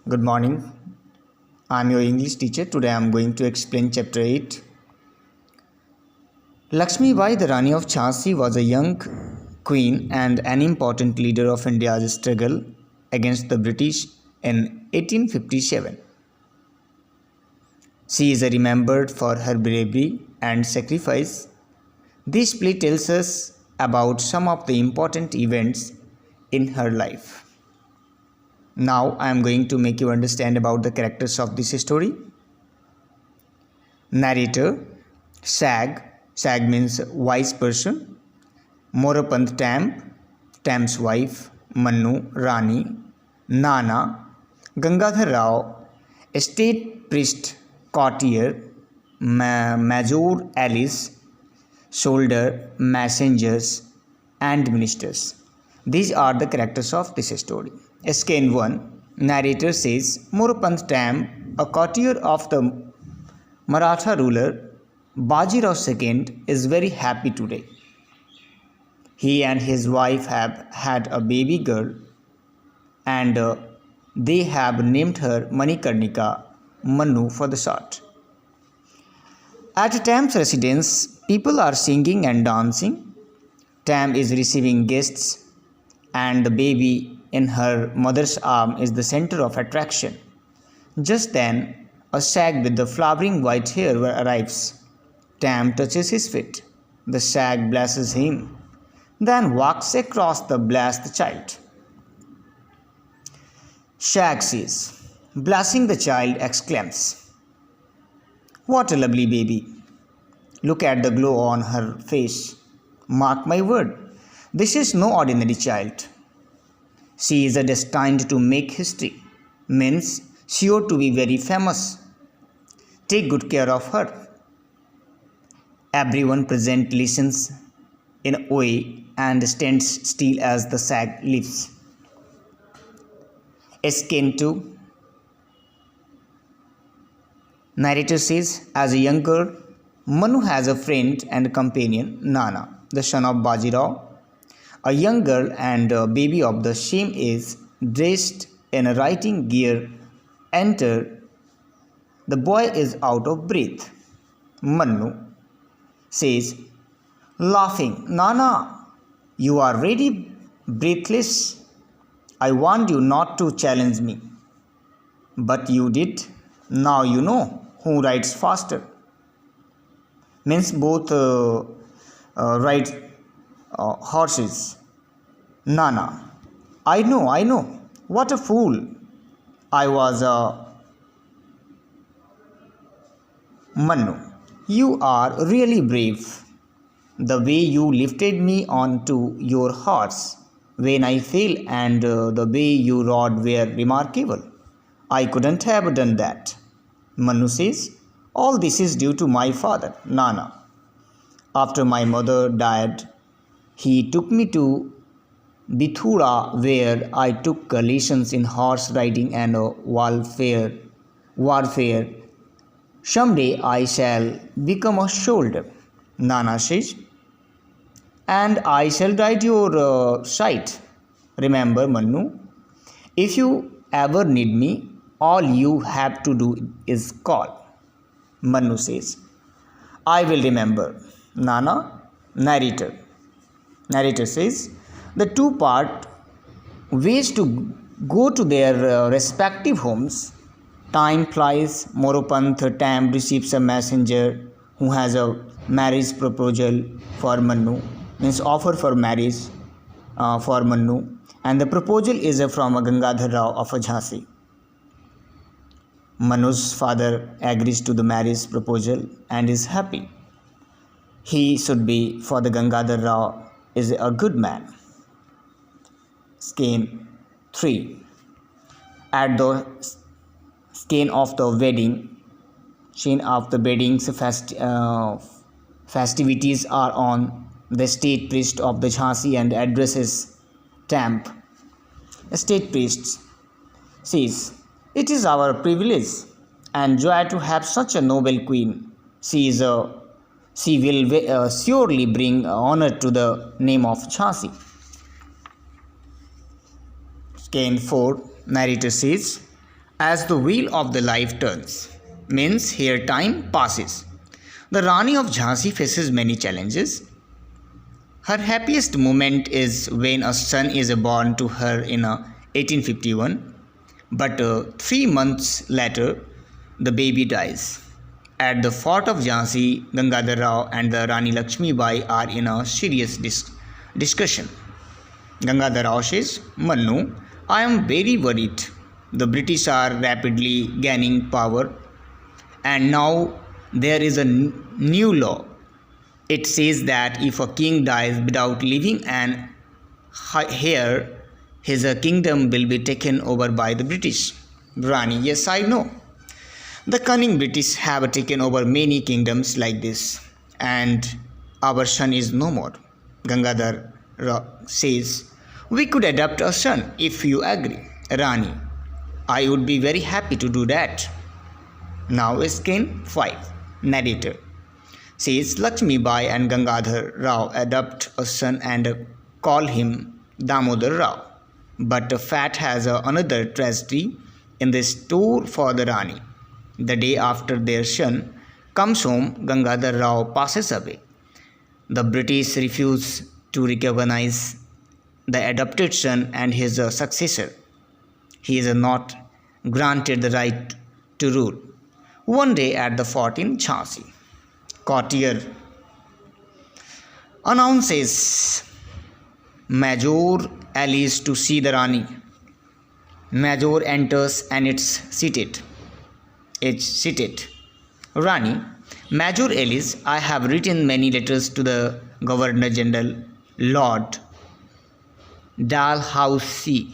Good morning. I'm your English teacher. Today I'm going to explain chapter 8. Lakshmi Bai, the Rani of Jhansi, was a young queen and an important leader of India's struggle against the British in 1857. She is remembered for her bravery and sacrifice. This play tells us about some of the important events in her life. Now I am going to make you understand about the characters of this story. Narrator Sag. Sag means wise person. Morapant Tam, Tam's wife. Mannu, Rani. Nana, Gangadhar Rao, state priest, courtier. Major Alice, soldier, messengers, and ministers. These are the characters of this story. Scan 1. Narrator says Morapant Tam, a courtier of the Maratha ruler Bajirao II, is very happy today. He and his wife have had a baby girl and they have named her Manikarnika, Manu for the short. At Tam's residence, people are singing and dancing. Tam is receiving guests and the baby in her mother's arm is the center of attraction. Just then, a sag with the flowering white hair arrives. Tam touches his feet. The sag blesses him, then walks across the blessed child. Sag says, blessing the child, exclaims, "What a lovely baby! Look at the glow on her face. Mark my word, this is no ordinary child. She is destined to make history, means sure to be very famous. Take good care of her." Everyone present listens in awe and stands still as the sag leaves. Scan 2. Narrator says, as a young girl, Manu has a friend and companion, Nana, the son of Bajirao. A young girl and a baby of the same age, dressed in a riding gear, enter. The boy is out of breath. Manu says, laughing, "Nana, you are really breathless. I warned you not to challenge me. But you did. Now you know who rides faster." Means both ride horses. Nana, I know. What a fool. I was Manu, you are really brave. The way you lifted me onto your horse when I fell and the way you rode were remarkable. I couldn't have done that. Manu says, all this is due to my father, Nana. After my mother died, he took me to Bithura, where I took lessons in horse riding and warfare. Someday I shall become a soldier, Nana says, and I shall ride your side. Remember, Manu, if you ever need me, all you have to do is call. Manu says, I will remember. Nana, narrator. Narrator says, the two part ways to go to their respective homes. Time flies. Moropant Tam receives a messenger who has a marriage proposal for Manu, means offer for marriage for Manu, and the proposal is from Gangadhar Rao of Jhansi. Manu's father agrees to the marriage proposal and is happy. He should be, for the Gangadhar Rao is a good man. Scan 3. At the scene of the wedding, festivities are on. The state priest of the Jhansi and addresses Tam. The state priest says, it is our privilege and joy to have such a noble queen. She will surely bring honor to the name of Jhansi. Scan 4. Narrator says, As the wheel of the life turns, means here time passes. The Rani of Jhansi faces many challenges. Her happiest moment is when a son is born to her in 1851, but 3 months later, the baby dies. At the fort of Jhansi, Gangadhar Rao and the Rani Lakshmi Bai are in a serious discussion. Gangadhar Rao says, Mannu, I am very worried. The British are rapidly gaining power, and now there is a new law. It says that if a king dies without leaving an heir, his kingdom will be taken over by the British. Rani, yes, I know. The cunning British have taken over many kingdoms like this, and our son is no more. Gangadhar says, we could adopt a son if you agree. Rani, I would be very happy to do that. Now Skein 5. Narrator says Lakshmi Bai and Gangadhar Rao adopt a son and call him Damodar Rao. But the fate has another tragedy in the store for the Rani. The day after their son comes home, Gangadhar Rao passes away. The British refuse to recognize the adopted son and his successor. He is not granted the right to rule. One day at the fort in Jhansi, courtier announces Major Alice to see the Rani. Major enters and it's seated. Rani, Major Alice, I have written many letters to the Governor General Lord Dalhousie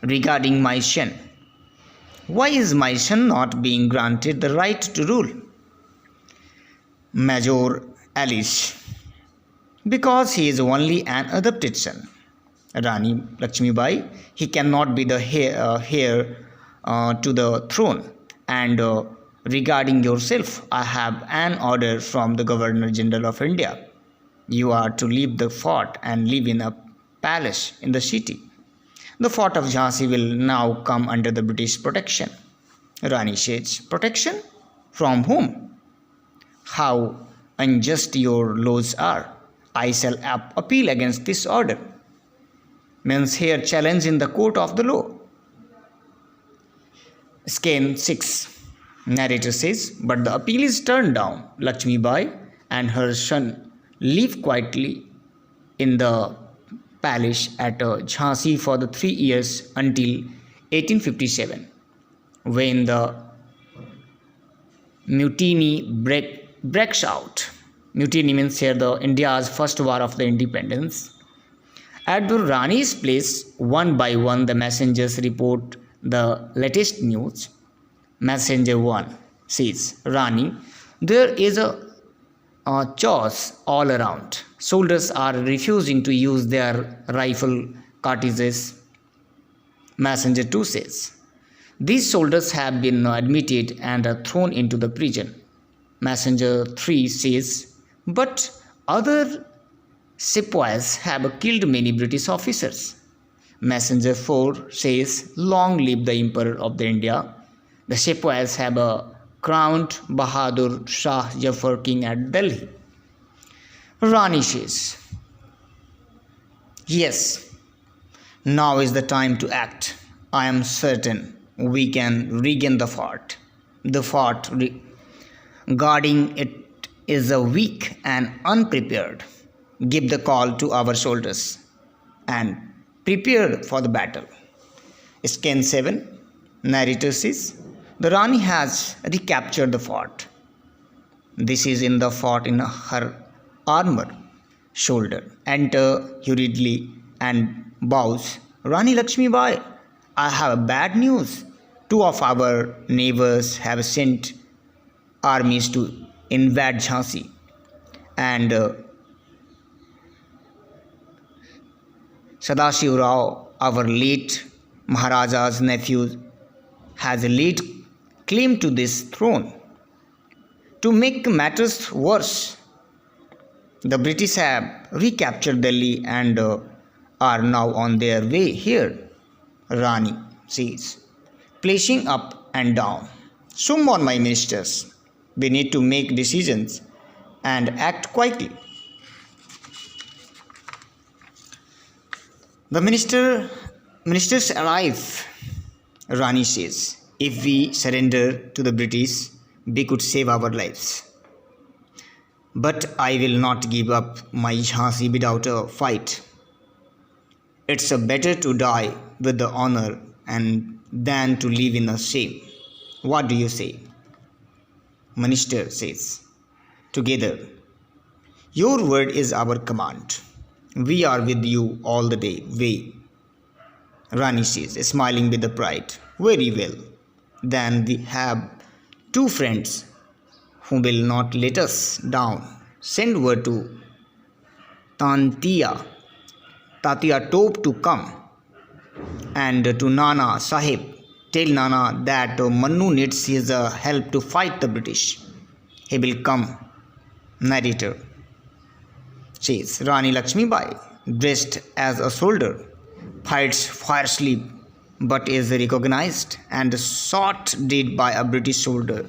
regarding my son. Why is my son not being granted the right to rule? Major Alice, because he is only an adopted son. Rani Lakshmi Bai, he cannot be the heir to the throne. And regarding yourself, I have an order from the Governor General of India. You are to leave the fort and live in a palace in the city. The fort of Jhansi will now come under the British protection. Rani says, protection? From whom? How unjust your laws are. I shall appeal against this order. Means here challenge in the court of the law. Skein 6. Narrator says, but the appeal is turned down. Lakshmi Bai and her son live quietly in the palace at Jhansi for the 3 years until 1857, when the mutiny breaks out. Mutiny means here the India's first war of the independence. At the Rani's place, one by one the messengers report the latest news. Messenger 1 says, Rani, there is a chaos all around. Soldiers are refusing to use their rifle cartridges. Messenger 2 says, these soldiers have been admitted and thrown into the prison. Messenger 3 says, but other sepoys have killed many British officers. Messenger 4 says, long live the Emperor of the India. The sepoys have crowned Bahadur Shah Jafar King at Delhi. Rani says, yes, now is the time to act. I am certain we can regain the fort. The fort guarding it is weak and unprepared. Give the call to our soldiers and prepare for the battle. Skein 7. Narrator says, the Rani has recaptured the fort. This is in the fort in her armor, shoulder. Enter hurriedly and bows. Rani Lakshmi Bai, I have bad news. 2 of our neighbors have sent armies to invade Jhansi, and Sadashiv Rao, our late Maharaja's nephew, has laid claim to this throne. To make matters worse, the British have recaptured Delhi and are now on their way here. Rani says, placing up and down. So on, my ministers, we need to make decisions and act quickly. The ministers arrive. Rani says, if we surrender to the British, we could save our lives. But I will not give up my Jhansi without a fight. It's better to die with the honor and than to live in a shame. What do you say? Minister says, together, your word is our command. We are with you all the way. Rani says, smiling with the pride, very well. Then we have two friends who will not let us down. Send word to Tatia Tope to come, and to Nana Sahib. Tell Nana that Mannu needs his help to fight the British. He will come. Narrator says, Rani Lakshmibai, dressed as a soldier, fights fiercely but is recognized and shot dead by a British soldier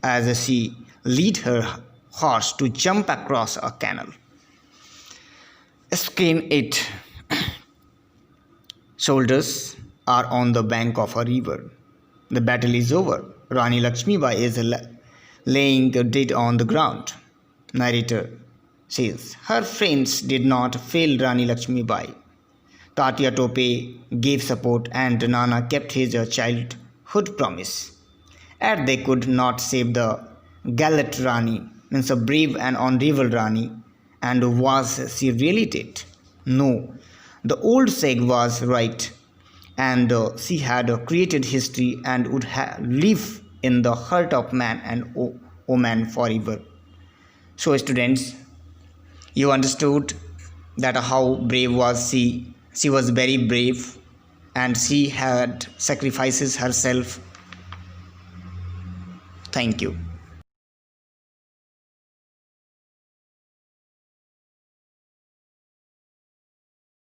as she lead her horse to jump across a canal. Screen 8. Soldiers are on the bank of a river. The battle is over. Rani Lakshmibai is laying dead on the ground. Narrator says, her friends did not fail Rani Lakshmibai. Tatia Tope gave support and Nana kept his childhood promise. As they could not save the gallant Rani, means a brave and honorable Rani, and was she really dead? No, the old sage was right, and she had created history and would live in the heart of man and woman forever. So students, you understood that how brave was she. She was very brave and she had sacrifices herself. Thank you.